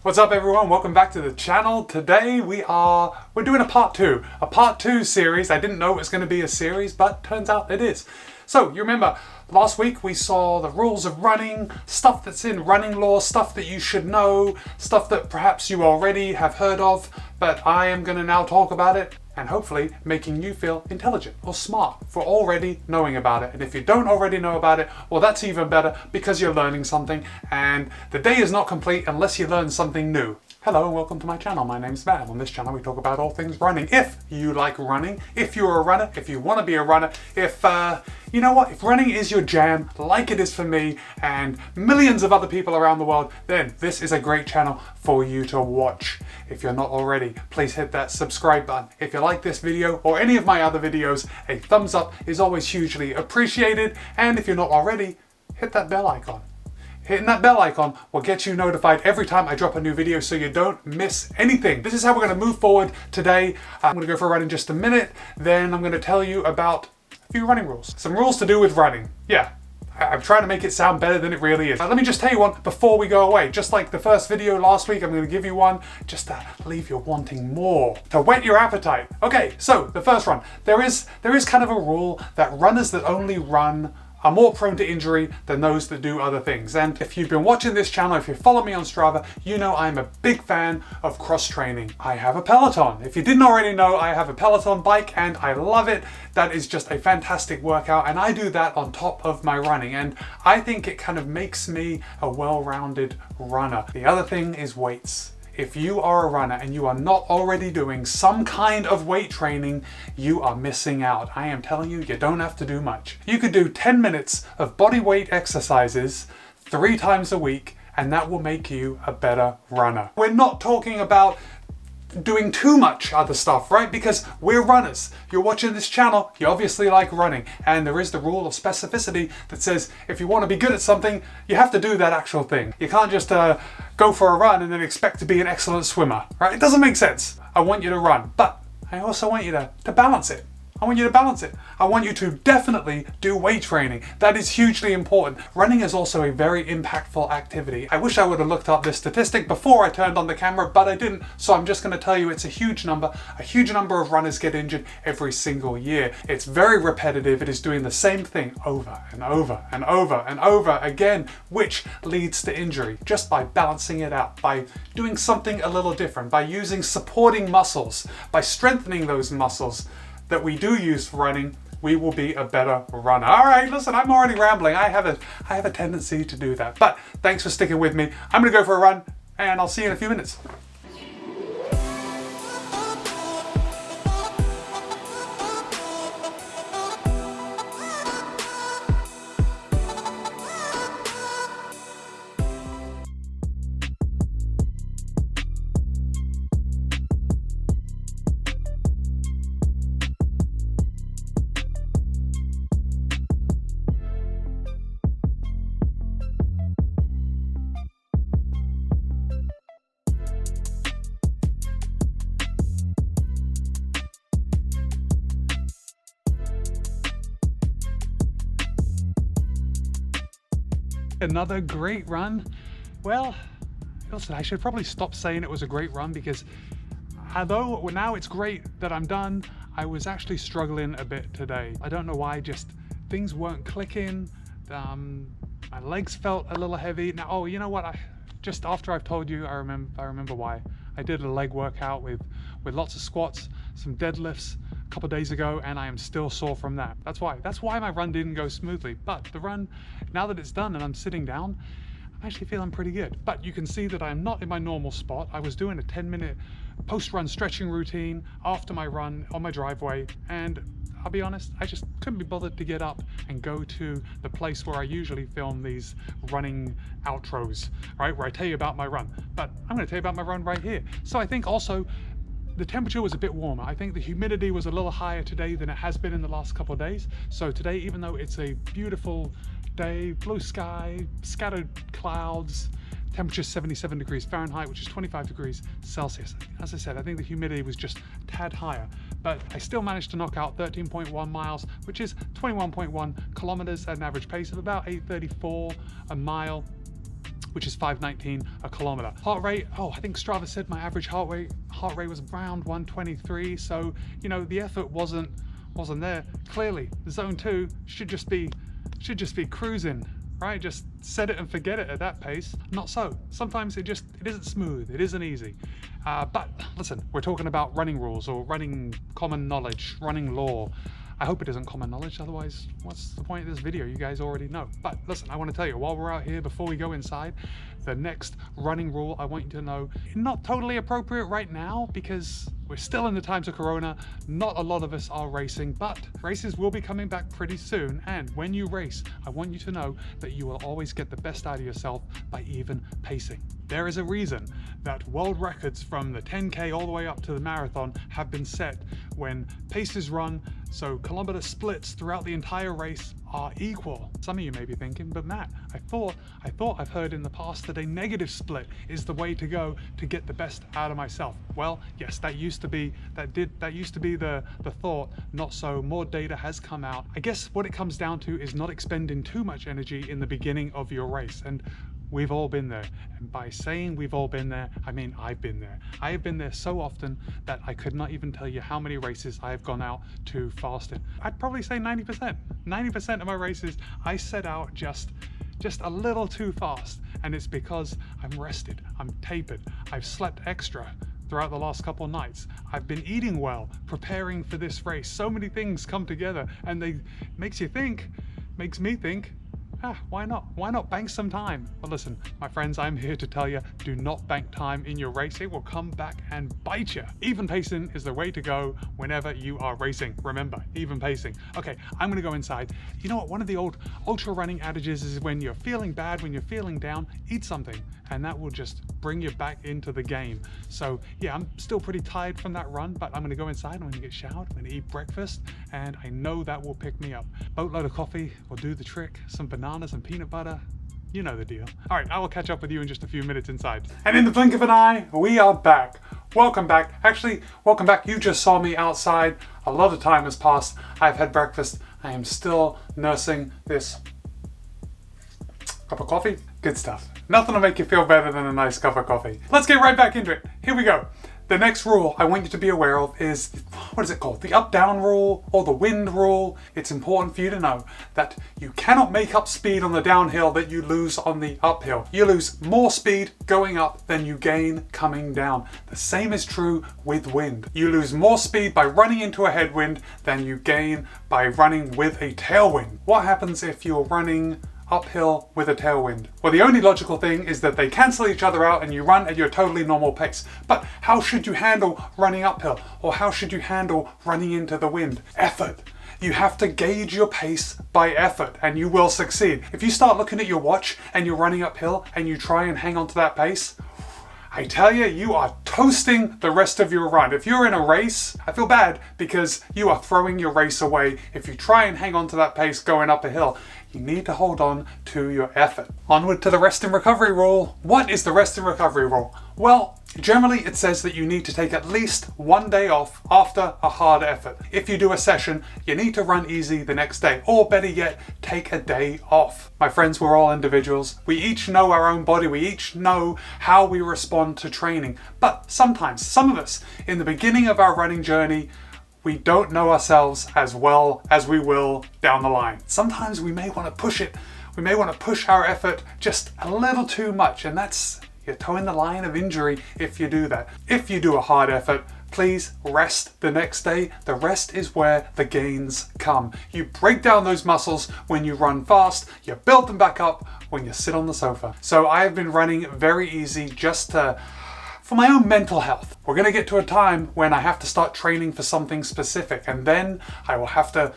What's up everyone, welcome back to the channel. Today we're doing a part two series. I didn't know it was going to be a series, but turns out it is. So you remember last week we saw the rules of running, stuff that's in running law, stuff that you should know, stuff that perhaps you already have heard of, but I am going to now talk about it and hopefully making you feel intelligent or smart for already knowing about it. And if you don't already know about it, well, that's even better because you're learning something, and the day is not complete unless you learn something new. Hello and welcome to my channel. My name's Matt. On this channel we talk about all things running. If you like running, if you're a runner, if you want to be a runner, if you know what, if running is your jam like it is for me and millions of other people around the world, then this is a great channel for you to watch. If you're not already, please hit that subscribe button. If you like this video or any of my other videos, a thumbs up is always hugely appreciated. And if you're not already, hit that bell icon. Hitting that bell icon will get you notified every time I drop a new video so you don't miss anything. This is how we're going to move forward today. I'm going to go for a run in just a minute. Then I'm going to tell you about a few running rules. Some rules to do with running. Yeah. I'm trying to make it sound better than it really is. Let me just tell you one before we go away. Just like the first video last week, I'm going to give you one just to leave you wanting more, to whet your appetite. Okay, so the first run. There is kind of a rule that runners that only run are more prone to injury than those that do other things. And if you've been watching this channel, if you follow me on Strava, you know I'm a big fan of cross training. I have a Peloton. If you didn't already know, I have a Peloton bike and I love it. That is just a fantastic workout, and I do that on top of my running, and I think it kind of makes me a well-rounded runner. The other thing is weights. If you are a runner and you are not already doing some kind of weight training, you are missing out. I am telling you, you don't have to do much. You could do 10 minutes of body weight exercises 3 times a week, and that will make you a better runner. We're not talking about doing too much other stuff, right? Because we're runners. You're watching this channel, you obviously like running, and there is the rule of specificity that says if you want to be good at something, you have to do that actual thing. You can't just go for a run and then expect to be an excellent swimmer, right? It doesn't make sense. I want you to run, but I also want you to balance it. I want you to balance it. I want you to definitely do weight training. That is hugely important. Running is also a very impactful activity. I wish I would have looked up this statistic before I turned on the camera, but I didn't. So I'm just going to tell you it's a huge number. A huge number of runners get injured every single year. It's very repetitive. It is doing the same thing over and over and over and over again, which leads to injury just by balancing it out, by doing something a little different, by using supporting muscles, by strengthening those muscles that we do use for running. We will be a better runner. All right, listen, I'm already rambling. I have a tendency to do that. But thanks for sticking with me. I'm gonna go for a run and I'll see you in a few minutes. Another great run. Well, listen, I should probably stop saying it was a great run, because although now it's great that I'm done, I was actually struggling a bit today. I don't know why, just things weren't clicking. My legs felt a little heavy. Now, oh, you know what? Just after I've told you, I remember why. I did a leg workout with lots of squats, some deadlifts a couple days ago, and I am still sore from that. That's why my run didn't go smoothly. But the run, now that it's done and I'm sitting down, I'm actually feeling pretty good. But you can see that I'm not in my normal spot. I was doing a 10-minute post-run stretching routine after my run on my driveway, and I'll be honest, I just couldn't be bothered to get up and go to the place where I usually film these running outros, right? Where I tell you about my run. But I'm gonna tell you about my run right here. So I think also the temperature was a bit warmer. I think the humidity was a little higher today than it has been in the last couple of days. So today, even though it's a beautiful day, blue sky, scattered clouds, temperature 77 degrees Fahrenheit, which is 25 degrees Celsius. As I said, I think the humidity was just a tad higher, but I still managed to knock out 13.1 miles, which is 21.1 kilometers at an average pace of about 8:34 a mile. which is 5:19 a kilometer. Heart rate, oh, I think Strava said my average heart rate was around 123. So, you know, the effort wasn't there. Clearly, zone 2 should just be cruising, right? Just set it and forget it at that pace. Not so. Sometimes it isn't smooth. It isn't easy. But listen, we're talking about running rules or running common knowledge, running law. I hope it isn't common knowledge, otherwise what's the point of this video? You guys already know. But listen, I want to tell you, while we're out here, before we go inside, the next running rule I want you to know, not totally appropriate right now because we're still in the times of Corona. Not a lot of us are racing, but races will be coming back pretty soon. And when you race, I want you to know that you will always get the best out of yourself by even pacing. There is a reason that world records from the 10K all the way up to the marathon have been set when paces run, so kilometer splits throughout the entire race are equal. Some of you may be thinking, but Matt, I thought I've heard in the past that a negative split is the way to go to get the best out of myself. Well, yes, that used to be the thought. Not so. More data has come out. I guess what it comes down to is not expending too much energy in the beginning of your race. And we've all been there. And by saying we've all been there, I mean I've been there. I have been there so often that I could not even tell you how many races I have gone out to fasting. I'd probably say 90%. 90% of my races I set out just a little too fast. And it's because I'm rested, I'm tapered, I've slept extra throughout the last couple of nights. I've been eating well, preparing for this race. So many things come together and makes me think, why not? Why not bank some time? Well, listen, my friends, I'm here to tell you, do not bank time in your race. It will come back and bite you. Even pacing is the way to go whenever you are racing. Remember, even pacing. Okay, I'm gonna go inside. You know what? One of the old ultra running adages is when you're feeling bad, when you're feeling down, eat something. And that will just bring you back into the game. So yeah, I'm still pretty tired from that run, but I'm gonna go inside, I'm gonna get showered, I'm gonna eat breakfast, and I know that will pick me up. Boatload of coffee will do the trick, some bananas and peanut butter. You know the deal. All right, I will catch up with you in just a few minutes inside. And in the blink of an eye, we are back. Welcome back. Actually, welcome back. You just saw me outside. A lot of time has passed. I've had breakfast. I am still nursing this cup of coffee. Good stuff. Nothing will make you feel better than a nice cup of coffee. Let's get right back into it. Here we go. The next rule I want you to be aware of is, what is it called? The up-down rule or the wind rule. It's important for you to know that you cannot make up speed on the downhill that you lose on the uphill. You lose more speed going up than you gain coming down. The same is true with wind. You lose more speed by running into a headwind than you gain by running with a tailwind. What happens if you're running uphill with a tailwind? Well, the only logical thing is that they cancel each other out and you run at your totally normal pace. But how should you handle running uphill? Or how should you handle running into the wind? Effort. You have to gauge your pace by effort and you will succeed. If you start looking at your watch and you're running uphill and you try and hang on to that pace, I tell you, you are toasting the rest of your run. If you're in a race, I feel bad because you are throwing your race away. If you try and hang on to that pace going up a hill, you need to hold on to your effort. Onward to the rest and recovery rule. What is the rest and recovery rule? Well, generally it says that you need to take at least one day off after a hard effort. If you do a session, you need to run easy the next day, or better yet, take a day off. My friends, we're all individuals. We each know our own body. We each know how we respond to training. But sometimes, some of us, in the beginning of our running journey, we don't know ourselves as well as we will down the line. Sometimes we may want to push it. We may want to push our effort just a little too much, and you're towing the line of injury if you do that. If you do a hard effort, please rest the next day. The rest is where the gains come. You break down those muscles when you run fast. You build them back up when you sit on the sofa. So I have been running very easy just for my own mental health. We're gonna get to a time when I have to start training for something specific, and then I'll have to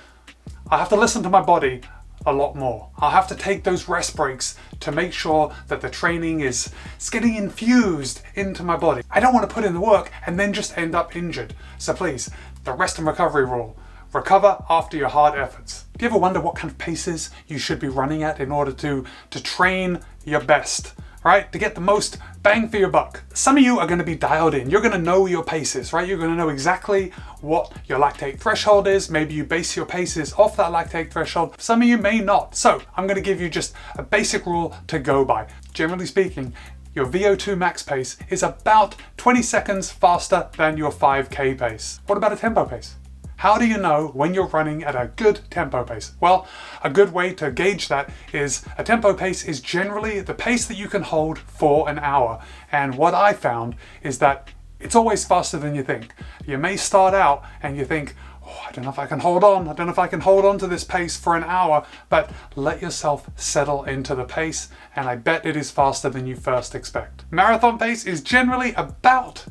listen to my body a lot more. I'll have to take those rest breaks to make sure that the training is getting infused into my body. I don't want to put in the work and then just end up injured. So please, the rest and recovery rule. Recover after your hard efforts. Do you ever wonder what kind of paces you should be running at in order to train your best? Right? To get the most bang for your buck. Some of you are going to be dialed in. You're going to know your paces, right? You're going to know exactly what your lactate threshold is. Maybe you base your paces off that lactate threshold. Some of you may not. So I'm going to give you just a basic rule to go by. generally speaking, your VO2 max pace is about 20 seconds faster than your 5K pace. What about a tempo pace? How do you know when you're running at a good tempo pace? Well, a good way to gauge that is a tempo pace is generally the pace that you can hold for an hour. And what I found is that it's always faster than you think. You may start out and you think, oh, I don't know if I can hold on. I don't know if I can hold on to this pace for an hour, but let yourself settle into the pace, and I bet it is faster than you first expect. Marathon pace is generally about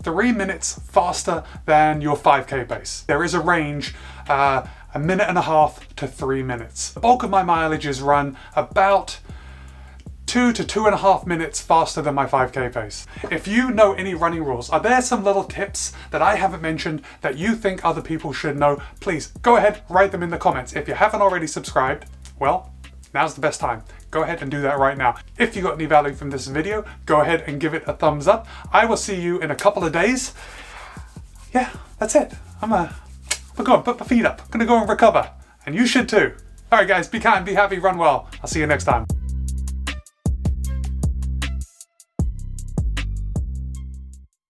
3 minutes faster than your 5K pace. There is a range, 1.5 minutes to 3 minutes. The bulk of my mileage is run about 2 to 2.5 minutes faster than my 5K pace. If you know any running rules, are there some little tips that I haven't mentioned that you think other people should know? Please go ahead, write them in the comments. If you haven't already subscribed, well, now's the best time. Go ahead and do that right now. If you got any value from this video, go ahead and give it a thumbs up. I will see you in a couple of days. Yeah, that's it. I'm gonna go and put my feet up. I'm gonna go and recover. And you should too. All right guys, be kind, be happy, run well. I'll see you next time.